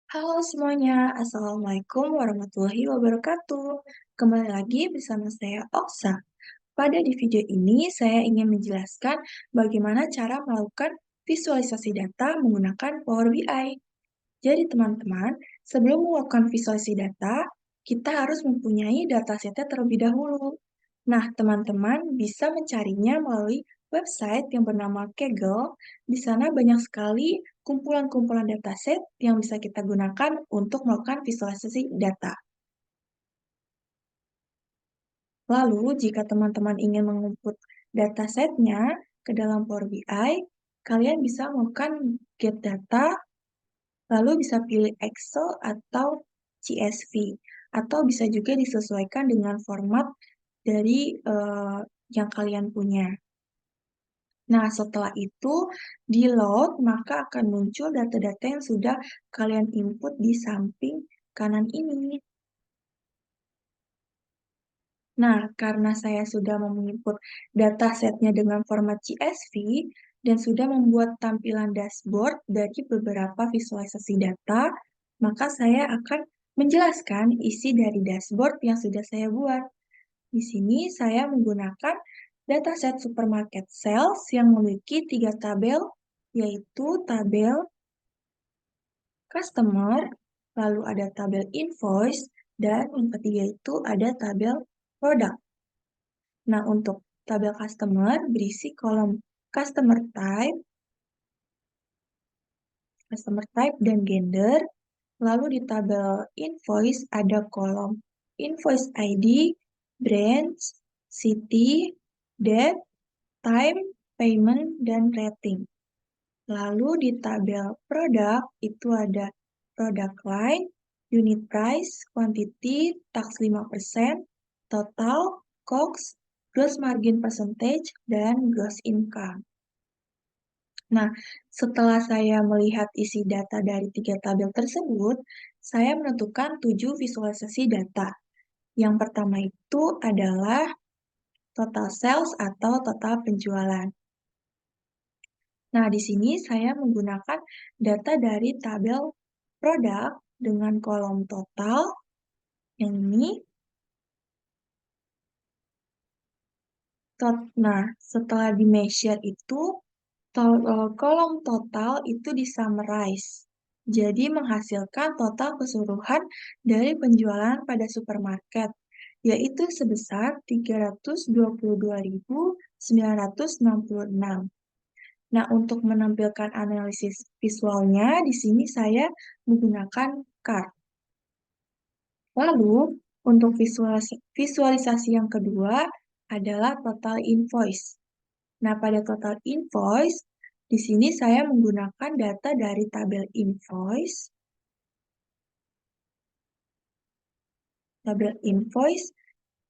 Halo semuanya, Assalamualaikum warahmatullahi wabarakatuh. Kembali lagi bersama saya Oksa. Pada di video ini, saya ingin menjelaskan bagaimana cara melakukan visualisasi data menggunakan Power BI. Jadi teman-teman, sebelum melakukan visualisasi data, kita harus mempunyai datasetnya terlebih dahulu. Nah, teman-teman bisa mencarinya melalui website yang bernama Kaggle. Di sana banyak sekali kumpulan-kumpulan dataset yang bisa kita gunakan untuk melakukan visualisasi data. Lalu, jika teman-teman ingin menginput datasetnya ke dalam Power BI, kalian bisa melakukan get data, lalu bisa pilih Excel atau CSV, atau bisa juga disesuaikan dengan format dari yang kalian punya. Nah, setelah itu di load, maka akan muncul data-data yang sudah kalian input di samping kanan ini. Nah, karena saya sudah menginput datasetnya dengan format CSV dan sudah membuat tampilan dashboard dari beberapa visualisasi data, maka saya akan menjelaskan isi dari dashboard yang sudah saya buat. Di sini saya menggunakan dataset supermarket sales yang memiliki 3 tabel, yaitu tabel customer, lalu ada tabel invoice, dan yang ketiga itu ada tabel product. Nah, untuk tabel customer berisi kolom customer type dan gender. Lalu di tabel invoice ada kolom invoice ID, branch, city, date, time, payment, dan rating. Lalu di tabel produk itu ada product line, unit price, quantity, tax 5%, total, COGS, gross margin percentage, dan gross income. Nah, setelah saya melihat isi data dari 3 tabel tersebut, saya menentukan 7 visualisasi data. Yang pertama itu adalah total sales atau total penjualan. Nah, di sini saya menggunakan data dari tabel produk dengan kolom total, yang ini. Nah, setelah di measure itu, kolom total itu di summarize. Jadi menghasilkan total keseluruhan dari penjualan pada supermarket, yaitu sebesar 322.966. Nah, untuk menampilkan analisis visualnya, di sini saya menggunakan card. Lalu, untuk visualisasi yang kedua adalah total invoice. Nah, pada total invoice, di sini saya menggunakan data dari tabel invoice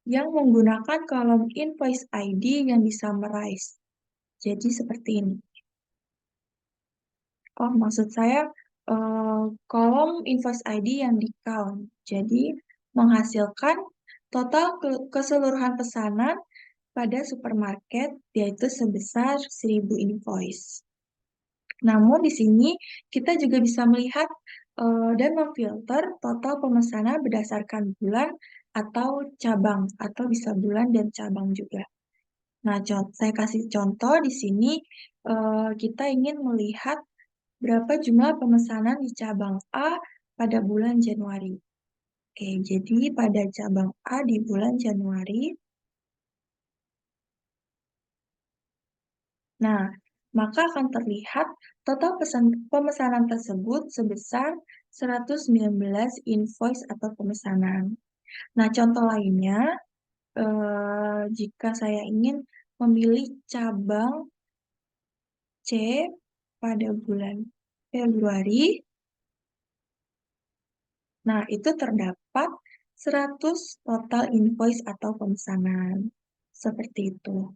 yang menggunakan kolom invoice ID yang di-summarize. Jadi seperti ini. Oh, maksud saya kolom invoice ID yang di-count. Jadi menghasilkan total keseluruhan pesanan pada supermarket, yaitu sebesar 1000 invoice. Namun di sini kita juga bisa melihat dan memfilter total pemesanan berdasarkan bulan atau cabang, atau bisa bulan dan cabang juga. Nah, saya kasih contoh di sini, kita ingin melihat berapa jumlah pemesanan di cabang A pada bulan Januari. Oke, jadi pada cabang A di bulan Januari, nah, maka akan terlihat total pemesanan tersebut sebesar 119 invoice atau pemesanan. Nah, contoh lainnya, jika saya ingin memilih cabang C pada bulan Februari, nah itu terdapat 100 total invoice atau pemesanan. Seperti itu.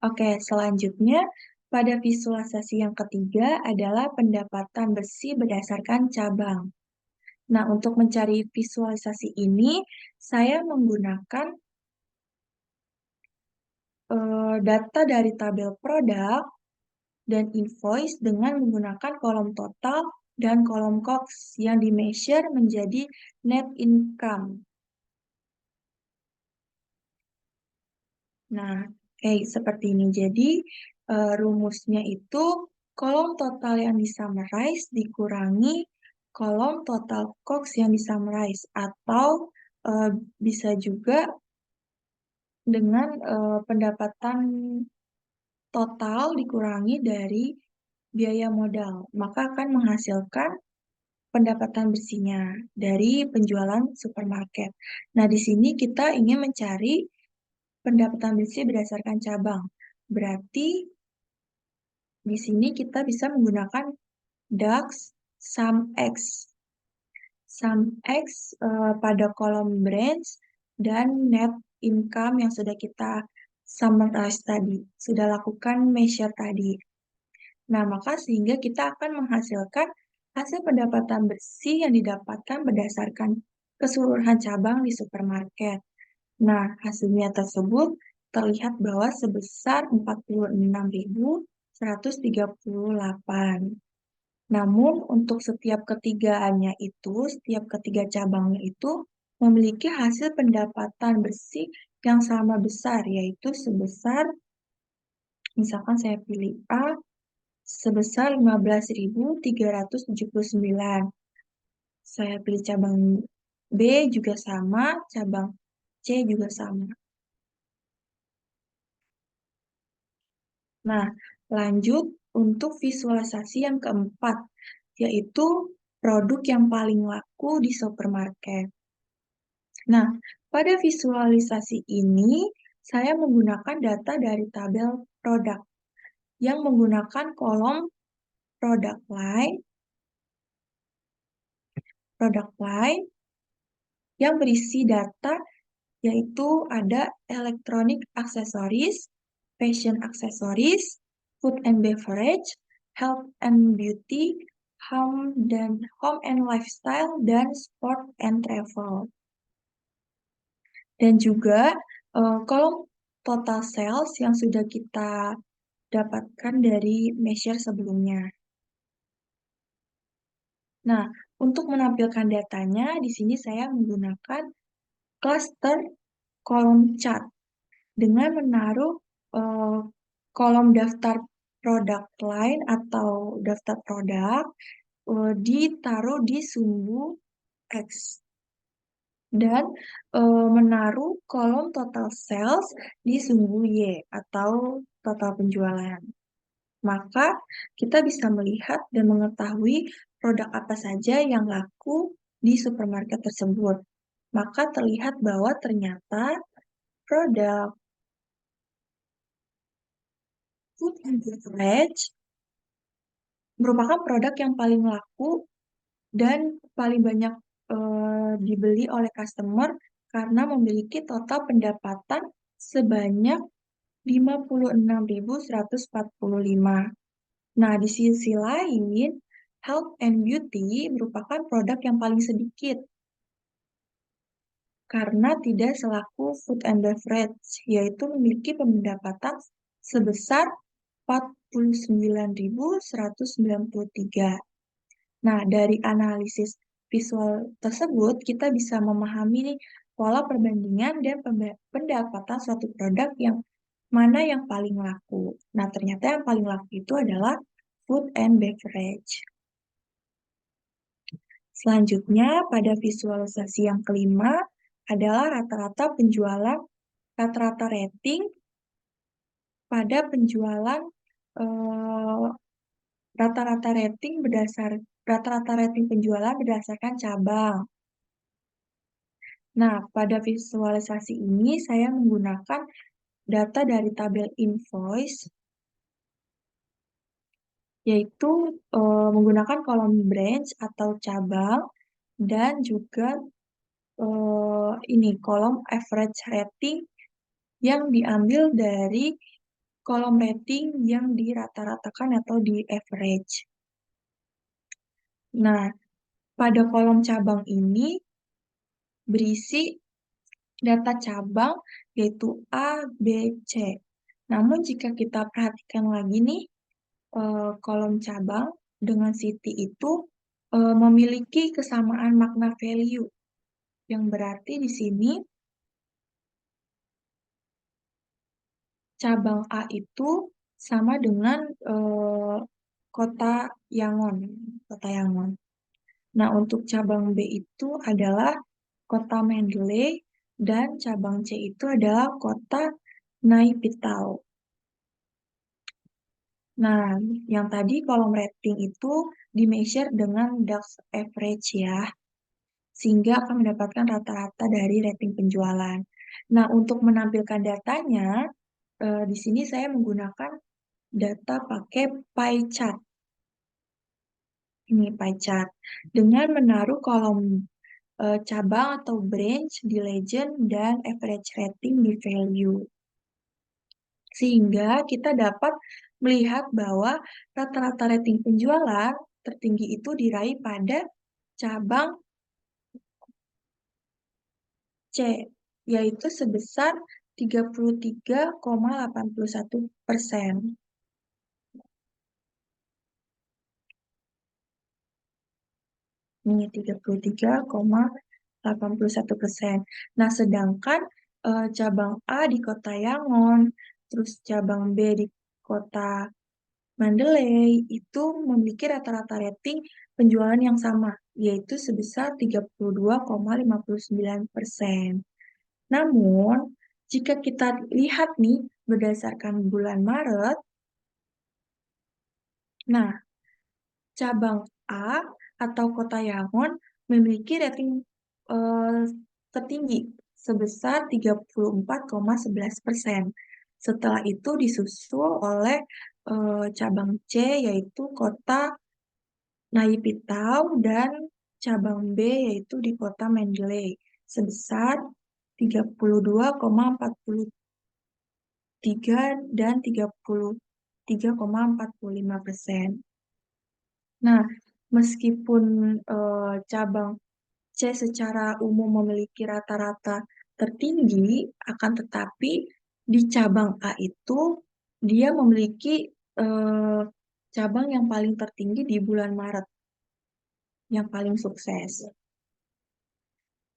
Oke, selanjutnya pada visualisasi yang ketiga adalah pendapatan bersih berdasarkan cabang. Nah, untuk mencari visualisasi ini, saya menggunakan data dari tabel produk dan invoice dengan menggunakan kolom total dan kolom COGS yang di-measure menjadi net income. Nah, kayak seperti ini. Jadi, rumusnya itu kolom total yang di-summarize dikurangi kolom total COGS yang di-summarize. Atau bisa juga dengan pendapatan total dikurangi dari biaya modal. Maka akan menghasilkan pendapatan bersihnya dari penjualan supermarket. Nah, di sini kita ingin mencari pendapatan bersih berdasarkan cabang. Berarti di sini kita bisa menggunakan DAX SUMX. SUMX pada kolom branch dan net income yang sudah kita summarize tadi, sudah lakukan measure tadi. Nah, maka sehingga kita akan menghasilkan hasil pendapatan bersih yang didapatkan berdasarkan keseluruhan cabang di supermarket. Nah, hasilnya tersebut terlihat bahwa sebesar 46.138. Namun, untuk setiap ketigaannya itu, setiap ketiga cabangnya itu memiliki hasil pendapatan bersih yang sama besar, yaitu sebesar, misalkan saya pilih A, sebesar 15.379. Saya pilih cabang B juga sama, cabang C juga sama. Nah, lanjut untuk visualisasi yang keempat, yaitu produk yang paling laku di supermarket. Nah, pada visualisasi ini, saya menggunakan data dari tabel produk yang menggunakan kolom product line yang berisi data yaitu ada electronic accessories, fashion accessories, food and beverage, health and beauty, home and lifestyle, dan sport and travel. Dan juga kolom total sales yang sudah kita dapatkan dari measure sebelumnya. Nah, untuk menampilkan datanya, di sini saya menggunakan cluster kolom chart dengan menaruh kolom daftar produk line atau daftar produk ditaruh di sumbu X dan menaruh kolom total sales di sumbu Y atau total penjualan. Maka kita bisa melihat dan mengetahui produk apa saja yang laku di supermarket tersebut. Maka terlihat bahwa ternyata produk food and beverage merupakan produk yang paling laku dan paling banyak dibeli oleh customer karena memiliki total pendapatan sebanyak 56.145. Nah, di sisi lain, health and beauty merupakan produk yang paling sedikit karena tidak selaku food and beverage, yaitu memiliki pendapatan sebesar 49.193. Nah, dari analisis visual tersebut, kita bisa memahami nih pola perbandingan dan pendapatan suatu produk yang mana yang paling laku. Nah, ternyata yang paling laku itu adalah food and beverage. Selanjutnya, pada visualisasi yang kelima adalah rata-rata penjualan, rata-rata rating pada penjualan rata-rata rating penjualan berdasarkan cabang. Nah, pada visualisasi ini saya menggunakan data dari tabel invoice, yaitu menggunakan kolom branch atau cabang, dan juga ini kolom average rating yang diambil dari kolom rating yang dirata-ratakan atau di average. Nah, pada kolom cabang ini berisi data cabang yaitu A, B, C. Namun jika kita perhatikan lagi nih, kolom cabang dengan city itu memiliki kesamaan makna value, yang berarti di sini cabang A itu sama dengan kota Yangon, kota Yangon. Nah, untuk cabang B itu adalah kota Mandalay dan cabang C itu adalah kota Naypyidaw. Nah, yang tadi kolom rating itu di-measure dengan DAX average ya, sehingga akan mendapatkan rata-rata dari rating penjualan. Nah, untuk menampilkan datanya, di sini saya menggunakan data pakai pie chart. Ini pie chart. Dengan menaruh kolom cabang atau branch di legend dan average rating di value. Sehingga kita dapat melihat bahwa rata-rata rating penjualan tertinggi itu diraih pada cabang C, yaitu sebesar 33,81%. Ini 33,81%. Nah, sedangkan cabang A di kota Yangon, terus cabang B di kota Mandalay itu memiliki rata-rata rating penjualan yang sama, yaitu sebesar 32,59%. Namun, jika kita lihat nih berdasarkan bulan Maret, nah cabang A atau kota Yangon memiliki rating eh, tertinggi sebesar 34,11%. Setelah itu disusul oleh cabang C yaitu kota Naypyidaw dan cabang B yaitu di kota Mandalay sebesar 32,43 dan 33,45%. Nah, meskipun cabang C secara umum memiliki rata-rata tertinggi, akan tetapi di cabang A itu dia memiliki eh, cabang yang paling tertinggi di bulan Maret, yang paling sukses.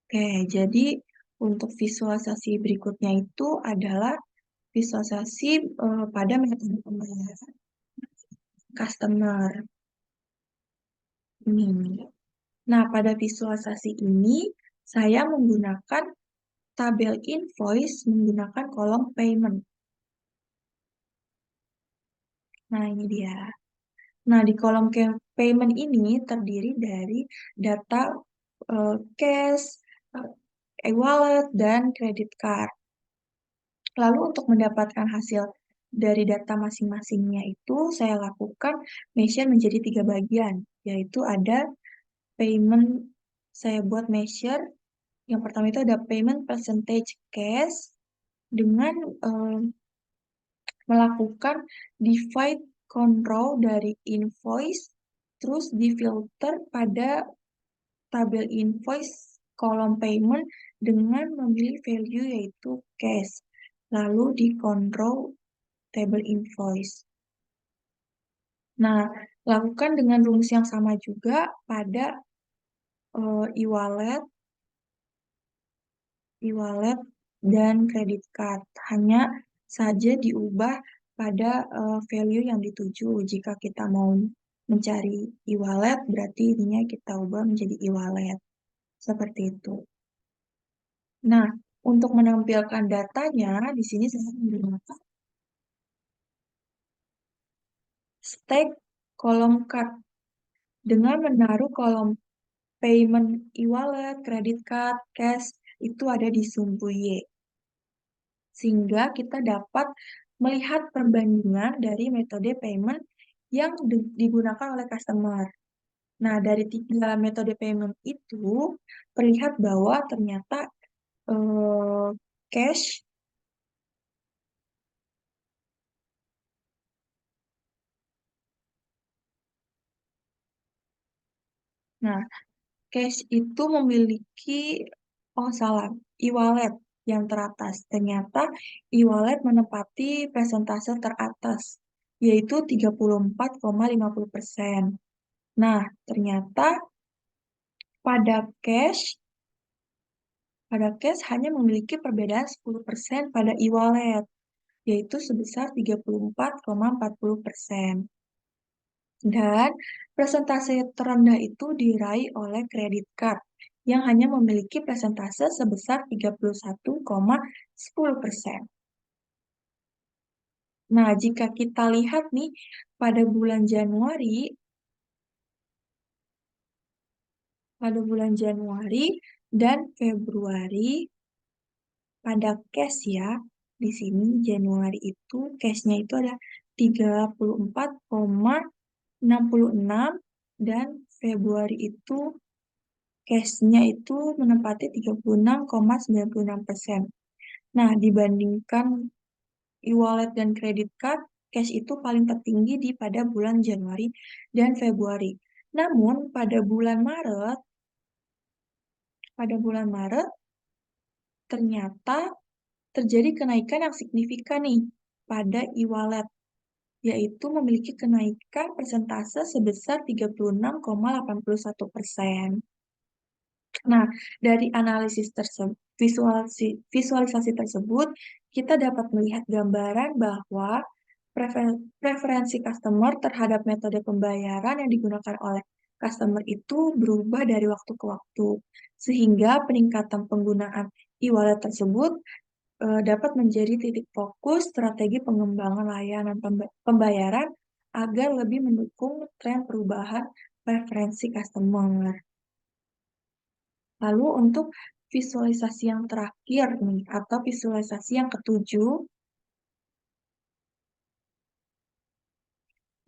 Oke, jadi untuk visualisasi berikutnya itu adalah visualisasi pada metode pembayaran customer. Ini. Nah, pada visualisasi ini saya menggunakan tabel invoice menggunakan kolom payment. Nah, ini dia. Nah, di kolom payment ini terdiri dari data cash, e-wallet, dan credit card. Lalu untuk mendapatkan hasil dari data masing-masingnya itu saya lakukan measure menjadi 3 bagian, yaitu ada payment, saya buat measure, yang pertama itu ada payment percentage cash dengan melakukan divide control dari invoice, terus difilter pada tabel invoice kolom payment dengan memilih value yaitu cash, lalu di control table invoice. Nah, lakukan dengan rumus yang sama juga pada e-wallet, e-wallet dan credit card. Hanya saja diubah pada value yang dituju. Jika kita mau mencari e-wallet, berarti ininya kita ubah menjadi e-wallet. Seperti itu. Nah, untuk menampilkan datanya, di sini saya menggunakan stack kolom card dengan menaruh kolom payment e-wallet, credit card, cash, itu ada di sumbu Y. Sehingga kita dapat melihat perbandingan dari metode payment yang digunakan oleh customer. Nah, dari 3 metode payment itu, terlihat bahwa ternyata eh, cash, nah, cash itu memiliki, oh salah, e-wallet. yang teratas. Ternyata e-wallet menempati persentase teratas, yaitu 34,50%. Nah, ternyata pada cash, pada cash hanya memiliki perbedaan 10% pada e-wallet, yaitu sebesar 34,40%. Dan persentase terendah itu diraih oleh kredit card yang hanya memiliki persentase sebesar 31,10%. Nah, jika kita lihat nih pada bulan Januari dan Februari pada cash ya. Di sini Januari itu cashnya itu ada 34,66 dan Februari itu cashnya itu menempati 36,96%. Nah, dibandingkan e-wallet dan credit card, cash itu paling tertinggi pada bulan Januari dan Februari. Namun, pada bulan Maret ternyata terjadi kenaikan yang signifikan nih pada e-wallet, yaitu memiliki kenaikan persentase sebesar 36,81%. Nah, dari analisis tersebut, visualisasi tersebut, kita dapat melihat gambaran bahwa preferensi customer terhadap metode pembayaran yang digunakan oleh customer itu berubah dari waktu ke waktu, sehingga peningkatan penggunaan e-wallet tersebut dapat menjadi titik fokus strategi pengembangan layanan pembayaran agar lebih mendukung tren perubahan preferensi customer. Lalu untuk visualisasi yang terakhir nih, atau visualisasi yang ketujuh,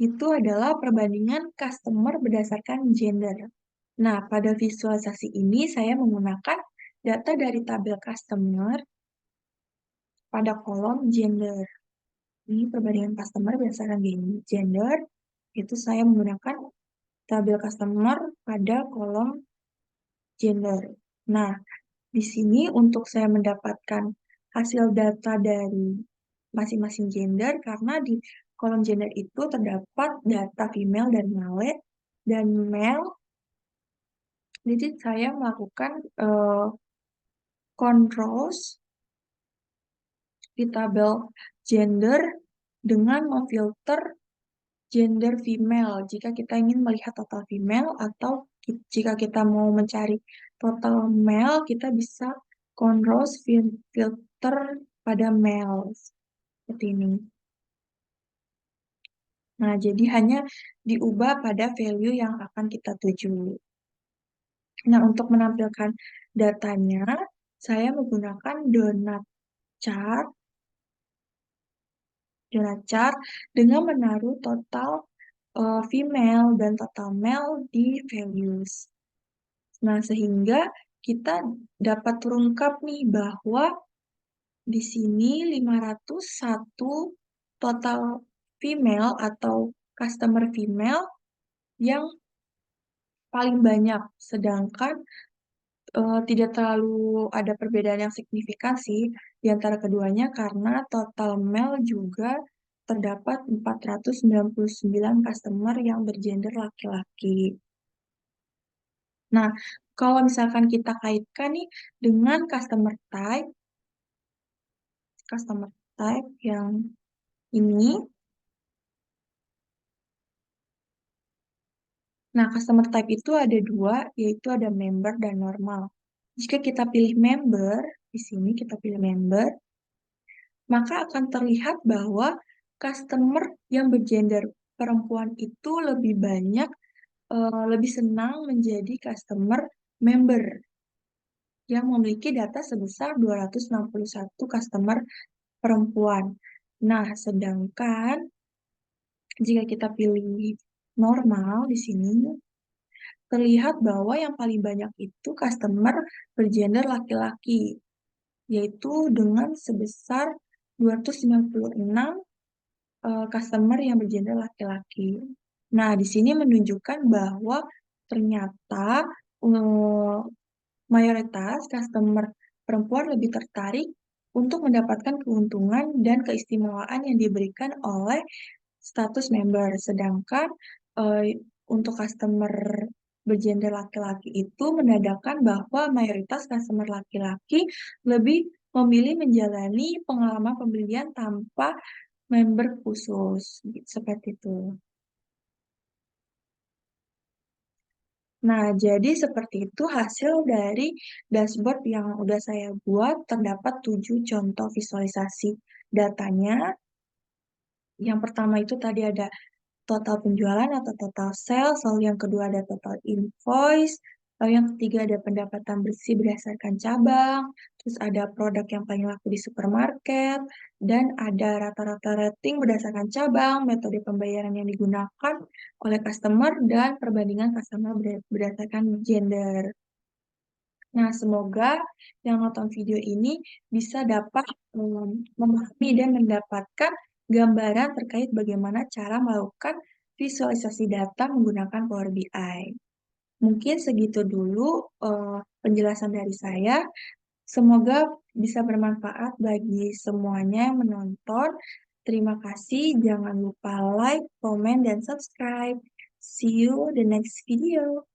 itu adalah perbandingan customer berdasarkan gender. Nah, pada visualisasi ini saya menggunakan data dari tabel customer pada kolom gender. Ini perbandingan customer berdasarkan gender, itu saya menggunakan tabel customer pada kolom gender. Nah, di sini untuk saya mendapatkan hasil data dari masing-masing gender, karena di kolom gender itu terdapat data female dan male. Jadi saya melakukan controls di tabel gender dengan memfilter gender female jika kita ingin melihat total female, atau jika kita mau mencari total male, kita bisa controls filter pada male seperti ini. Nah, jadi hanya diubah pada value yang akan kita tuju. Nah, untuk menampilkan datanya, saya menggunakan donut chart dengan menaruh total female dan total male di values. Nah, sehingga kita dapat terungkap nih bahwa di sini 501 total female atau customer female yang paling banyak, sedangkan tidak terlalu ada perbedaan yang signifikan sih di antara keduanya, karena total male juga terdapat 499 customer yang bergender laki-laki. Nah, kalau misalkan kita kaitkan nih dengan customer type yang ini. Nah, customer type itu ada dua, yaitu ada member dan normal. Jika kita pilih member, di sini kita pilih member, maka akan terlihat bahwa customer yang bergender perempuan itu lebih banyak, lebih senang menjadi customer member yang memiliki data sebesar 261 customer perempuan. Nah, sedangkan jika kita pilih normal di sini, terlihat bahwa yang paling banyak itu customer bergender laki-laki, yaitu dengan sebesar 296 customer yang bergender laki-laki. Nah, di sini menunjukkan bahwa ternyata mayoritas customer perempuan lebih tertarik untuk mendapatkan keuntungan dan keistimewaan yang diberikan oleh status member. Sedangkan untuk customer bergender laki-laki itu menandakan bahwa mayoritas customer laki-laki lebih memilih menjalani pengalaman pembelian tanpa member khusus, seperti itu. Nah, jadi seperti itu hasil dari dashboard yang udah saya buat. Terdapat 7 contoh visualisasi datanya. Yang pertama itu tadi ada total penjualan atau total sales, lalu yang kedua ada total invoice, lalu yang ketiga ada pendapatan bersih berdasarkan cabang, terus ada produk yang paling laku di supermarket, dan ada rata-rata rating berdasarkan cabang, metode pembayaran yang digunakan oleh customer, dan perbandingan customer berdasarkan gender. Nah, semoga yang nonton video ini bisa dapat memahami dan mendapatkan gambaran terkait bagaimana cara melakukan visualisasi data menggunakan Power BI. Mungkin segitu dulu penjelasan dari saya. Semoga bisa bermanfaat bagi semuanya yang menonton. Terima kasih. Jangan lupa like, comment, dan subscribe. See you the next video.